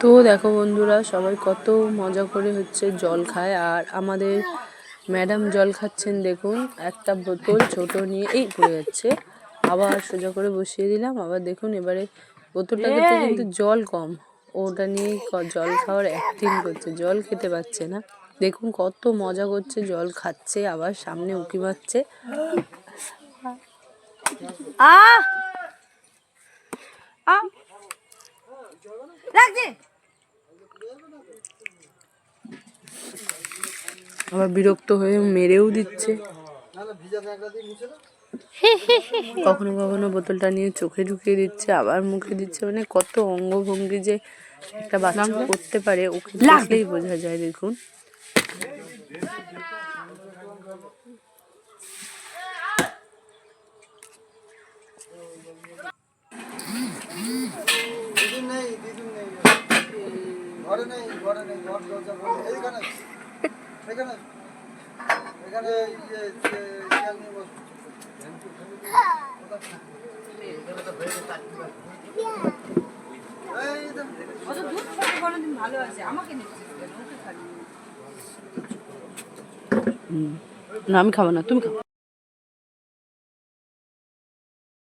তো দেখো বন্ধুরা, সবাই কত মজা করে হচ্ছে জল খায়। আর আমাদের ম্যাডাম জল খাচ্ছেন, দেখুন একটা বোতল ছোট নিয়ে এই পড়ে যাচ্ছে, আবার সোজা করে বসিয়ে দিলাম। আবার দেখুন এবারে বোতলটাতে তো কিন্তু জল কম, ওটা নিয়েই জল খাওয়ার অ্যাক্টিং করছে, জল খেতে পাচ্ছে না। দেখুন কত মজা করছে, জল খাচ্ছে, আবার সামনে উঁকি মারছে। আবার বিরক্ত হয়ে মেরেও দিচ্ছে। কখনো কখনো বোতলটা নিয়ে চোখে ঢুকিয়ে দিচ্ছে, আবার মুখে দিচ্ছে। মানে কত অঙ্গভঙ্গি যে একটা বাচ্চা করতে পারে, ওকে দেখলেই বোঝা যায়। দেখুন না, আমি খাবো না, তুমি খাও।